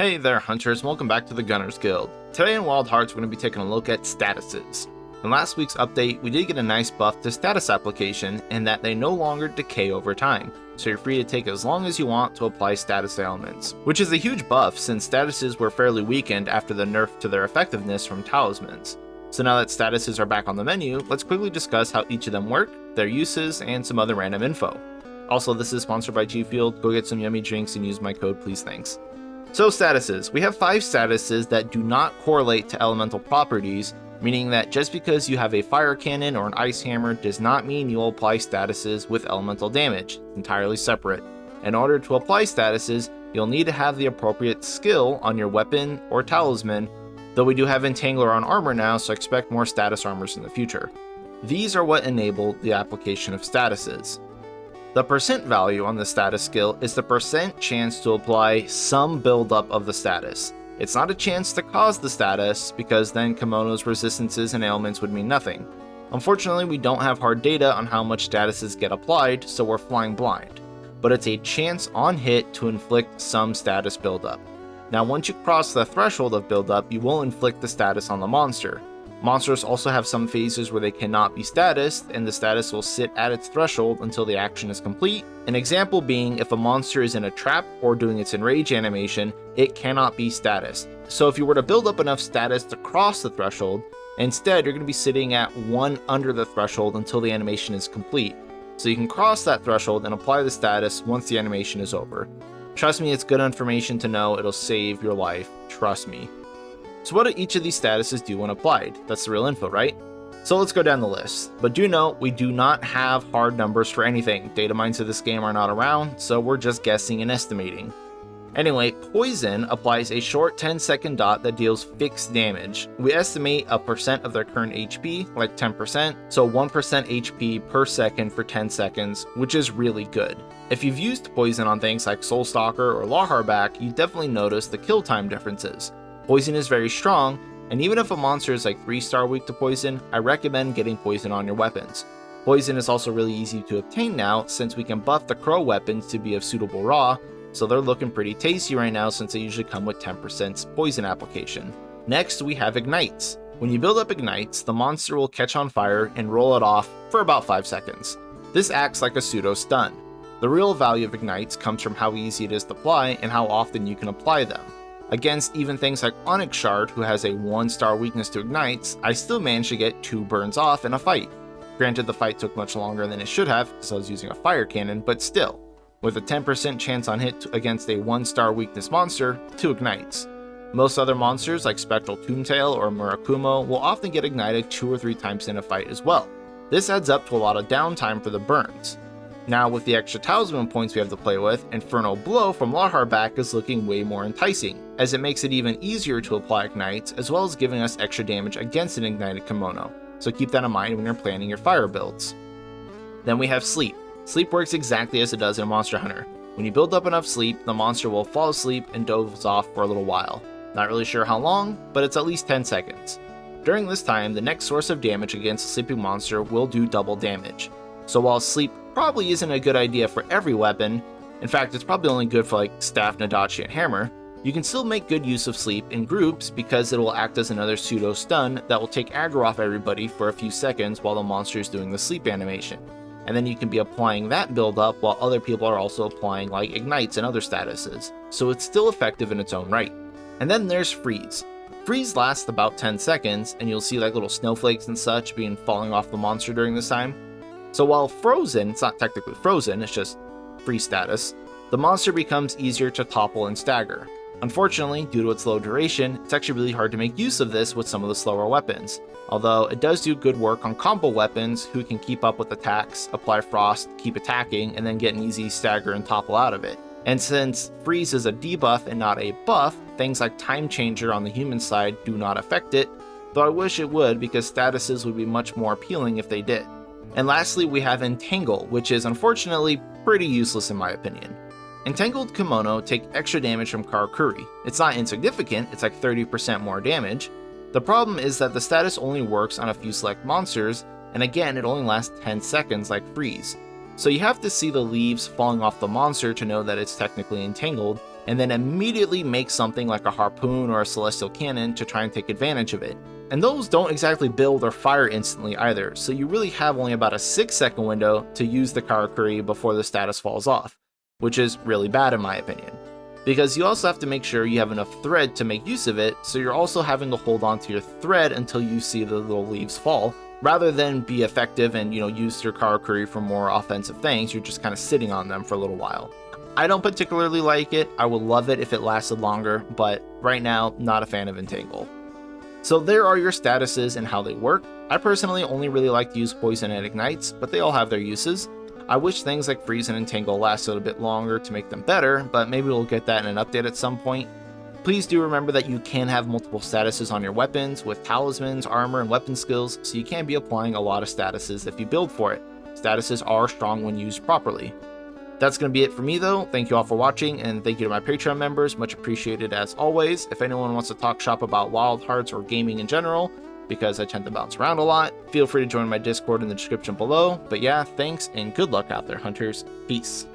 Hey there, hunters, and welcome back to the Gunners Guild. Today in Wild Hearts, we're going to be taking a look at statuses. In last week's update, we did get a nice buff to status application in that they no longer decay over time, so you're free to take as long as you want to apply status ailments, which is a huge buff since statuses were fairly weakened after the nerf to their effectiveness from talismans. So now that statuses are back on the menu, let's quickly discuss how each of them work, their uses, and some other random info. Also, this is sponsored by G Fuel. Go get some yummy drinks and use my code, please, thanks. So statuses. We have 5 statuses that do not correlate to elemental properties, meaning that just because you have a fire cannon or an ice hammer does not mean you'll apply statuses with elemental damage. It's entirely separate. In order to apply statuses, you'll need to have the appropriate skill on your weapon or talisman, though we do have Entangler on armor now, so expect more status armors in the future. These are what enable the application of statuses. The percent value on the status skill is the percent chance to apply some buildup of the status. It's not a chance to cause the status, because then kimono's resistances and ailments would mean nothing. Unfortunately, we don't have hard data on how much statuses get applied, so we're flying blind. But it's a chance on hit to inflict some status buildup. Now once you cross the threshold of buildup, you will inflict the status on the monster. Monsters also have some phases where they cannot be statused, and the status will sit at its threshold until the action is complete. An example being if a monster is in a trap or doing its enrage animation, it cannot be statused. So if you were to build up enough status to cross the threshold, instead you're going to be sitting at 1 under the threshold until the animation is complete. So you can cross that threshold and apply the status once the animation is over. Trust me, it's good information to know. It'll save your life. Trust me. So what do each of these statuses do when applied? That's the real info, right? So let's go down the list. But do note, we do not have hard numbers for anything. Data mines of this game are not around, so we're just guessing and estimating. Anyway, Poison applies a short 10-second dot that deals fixed damage. We estimate a percent of their current HP, like 10%, so 1% HP per second for 10 seconds, which is really good. If you've used Poison on things like Soulstalker or Laharback, you definitely notice the kill time differences. Poison is very strong, and even if a monster is like 3-star weak to poison, I recommend getting Poison on your weapons. Poison is also really easy to obtain now, since we can buff the crow weapons to be of suitable raw, so they're looking pretty tasty right now since they usually come with 10% poison application. Next, we have Ignites. When you build up Ignites, the monster will catch on fire and roll it off for about 5 seconds. This acts like a pseudo stun. The real value of Ignites comes from how easy it is to apply and how often you can apply them. Against even things like Onyx Shard, who has a 1-star weakness to Ignites, I still managed to get 2 burns off in a fight. Granted, the fight took much longer than it should have because I was using a fire cannon, but still, with a 10% chance on hit against a 1-star weakness monster, 2 Ignites. Most other monsters like Spectral Toontail or Murakumo will often get ignited 2 or 3 times in a fight as well. This adds up to a lot of downtime for the burns. Now with the extra talisman points we have to play with, Inferno Blow from Laharback is looking way more enticing, as it makes it even easier to apply Ignites, as well as giving us extra damage against an ignited kimono, so keep that in mind when you're planning your fire builds. Then we have Sleep. Sleep works exactly as it does in Monster Hunter. When you build up enough sleep, the monster will fall asleep and doze off for a little while. Not really sure how long, but it's at least 10 seconds. During this time, the next source of damage against a sleeping monster will do double damage. So while Sleep probably isn't a good idea for every weapon, in fact it's probably only good for like Staff, Nadachi, and Hammer, you can still make good use of Sleep in groups because it will act as another pseudo stun that will take aggro off everybody for a few seconds while the monster is doing the sleep animation. And then you can be applying that build up while other people are also applying like Ignites and other statuses, so it's still effective in its own right. And then there's Freeze. Freeze lasts about 10 seconds, and you'll see like little snowflakes and such falling off the monster during this time. So while frozen, it's not technically frozen, it's just freeze status, the monster becomes easier to topple and stagger. Unfortunately, due to its low duration, it's actually really hard to make use of this with some of the slower weapons, although it does do good work on combo weapons who can keep up with attacks, apply frost, keep attacking, and then get an easy stagger and topple out of it. And since freeze is a debuff and not a buff, things like Time Changer on the human side do not affect it, though I wish it would because statuses would be much more appealing if they did. And lastly, we have Entangle, which is unfortunately pretty useless in my opinion. Entangled Kimono take extra damage from Karakuri. It's not insignificant, it's like 30% more damage. The problem is that the status only works on a few select monsters, and again it only lasts 10 seconds like Freeze. So you have to see the leaves falling off the monster to know that it's technically entangled, and then immediately make something like a harpoon or a celestial cannon to try and take advantage of it. And those don't exactly build or fire instantly either, so you really have only about a 6-second window to use the Karakuri before the status falls off, which is really bad in my opinion. Because you also have to make sure you have enough thread to make use of it, so you're also having to hold on to your thread until you see the little leaves fall, rather than be effective and use your Karakuri for more offensive things. You're just kind of sitting on them for a little while. I don't particularly like it. I would love it if it lasted longer, but right now, not a fan of Entangle. So there are your statuses and how they work. I personally only really like to use Poison and Ignites, but they all have their uses. I wish things like Freeze and Entangle lasted a bit longer to make them better, but maybe we'll get that in an update at some point. Please do remember that you can have multiple statuses on your weapons with talismans, armor, and weapon skills, so you can be applying a lot of statuses if you build for it. Statuses are strong when used properly. That's going to be it for me though. Thank you all for watching, and thank you to my Patreon members, much appreciated as always. If anyone wants to talk shop about Wild Hearts or gaming in general, because I tend to bounce around a lot, feel free to join my Discord in the description below. But yeah, thanks and good luck out there, hunters. Peace.